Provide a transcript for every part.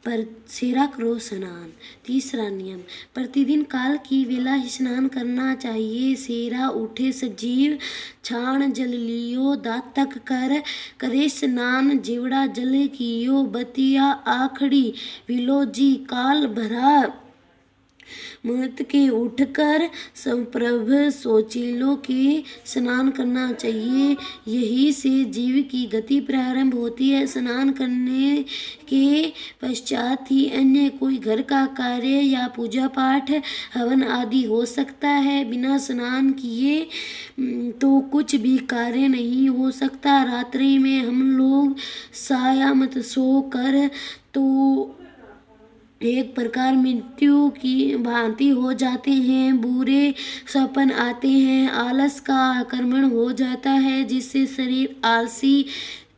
पर सेरा करो स्नान। तीसरा नियम, प्रतिदिन काल की वेला ही स्नान करना चाहिए। सेरा उठे सजीव छाण जल लियो, दातक करे स्नान जीवड़ा जल कियो, बतिया आखड़ी विलो जी काल भरा मुहूर्त के उठकर संप्रभ सोचिलो के स्नान करना चाहिए। यही से जीव की गति प्रारंभ होती है। स्नान करने के पश्चात ही अन्य कोई घर का कार्य या पूजा पाठ हवन आदि हो सकता है। बिना स्नान किए तो कुछ भी कार्य नहीं हो सकता। रात्रि में हम लोग सायामत सो कर तो एक प्रकार मृत्यु की भांति हो जाते हैं। बुरे सपन आते हैं, आलस का आक्रमण हो जाता है, जिससे शरीर आलसी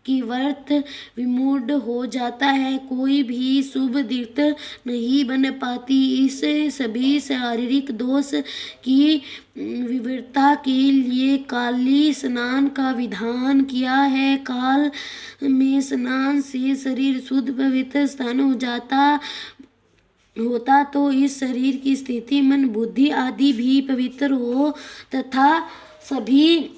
की वर्त विमूढ़ हो जाता है। कोई भी शुभ तीर्थ नहीं बन पाती। इस सभी शारीरिक दोष की विवरता के लिए काली स्नान का विधान किया है। काल में स्नान से शरीर शुद्ध पवित्र स्थान हो जाता होता तो इस शरीर की स्थिति मन बुद्धि आदि भी पवित्र हो तथा सभी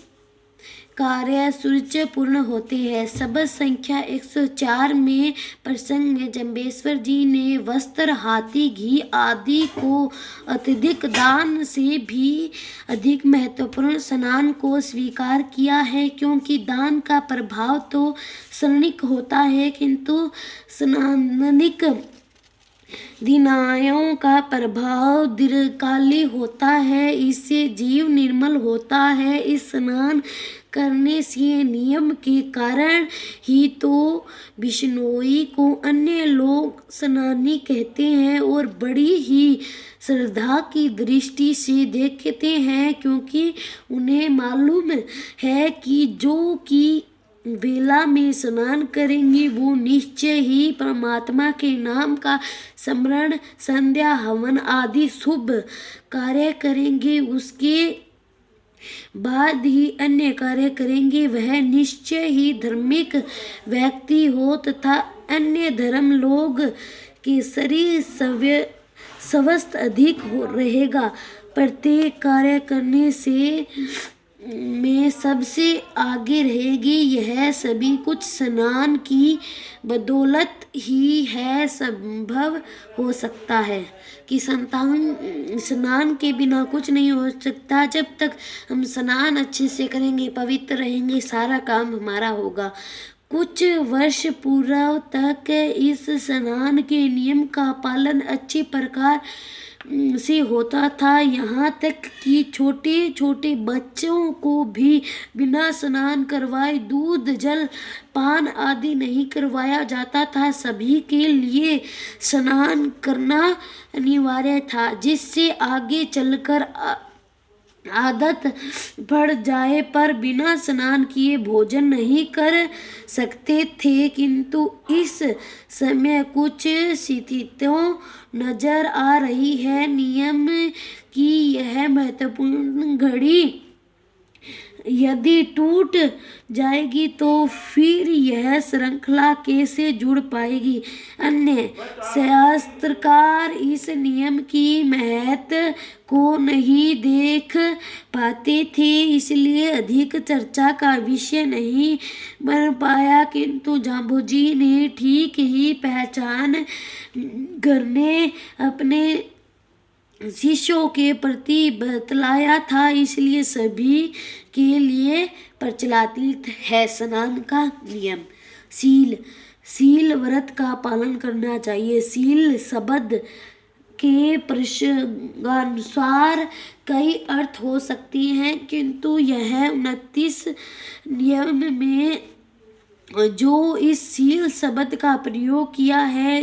कार्य सूचिपूर्ण होते हैं। शब्द संख्या 104 में प्रसंग में जम्बेश्वर जी ने वस्त्र, हाथी, घी आदि को अत्यधिक दान से भी अधिक महत्वपूर्ण स्नान को स्वीकार किया है, क्योंकि दान का प्रभाव तो क्षणिक होता है किंतु स्नानिक दिनायों का प्रभाव दीर्घकाली होता है। इससे जीव निर्मल होता है। इस स्नान करने से नियम के कारण ही तो बिश्नोई को अन्य लोग स्नानी कहते हैं और बड़ी ही श्रद्धा की दृष्टि से देखते हैं, क्योंकि उन्हें मालूम है कि जो कि वेला में स्नान करेंगे वो निश्चय ही परमात्मा के नाम का स्मरण, संध्या, हवन आदि शुभ कार्य करेंगे। उसके बाद ही अन्य कार्य करेंगे। वह निश्चय ही धार्मिक व्यक्ति हो तथा अन्य धर्म लोग के शरीर स्वस्थ अधिक हो रहेगा। प्रत्येक कार्य करने से में सबसे आगे रहेगी। यह सभी कुछ स्नान की बदौलत ही है संभव हो सकता है कि स्नान के बिना कुछ नहीं हो सकता। जब तक हम स्नान अच्छे से करेंगे, पवित्र रहेंगे, सारा काम हमारा होगा। कुछ वर्ष पूर्व तक इस स्नान के नियम का पालन अच्छी प्रकार से होता था। यहाँ तक कि छोटे छोटे बच्चों को भी बिना स्नान करवाए दूध, जल पान आदि नहीं करवाया जाता था। सभी के लिए स्नान करना अनिवार्य था, जिससे आगे चलकर आदत पड़ जाए पर बिना स्नान किए भोजन नहीं कर सकते थे। किंतु इस समय कुछ स्थितियां नजर आ रही है। नियम की यह महत्वपूर्ण घड़ी यदि टूट जाएगी तो फिर यह श्रृंखला कैसे जुड़ पाएगी। अन्य शास्त्रकार इस नियम की महत्व को नहीं देख पाते थे, इसलिए अधिक चर्चा का विषय नहीं बन पाया। किंतु जाम्बोजी ने ठीक ही पहचान करने अपने शिष्यों के प्रति बतलाया था, इसलिए सभी के लिए प्रचलित है। स्नान का नियम। शील व्रत का पालन करना चाहिए। शील शब्द के प्रसंगानुसार कई अर्थ हो सकती हैं, किंतु यह 29 नियम में जो इस शील शब्द का प्रयोग किया है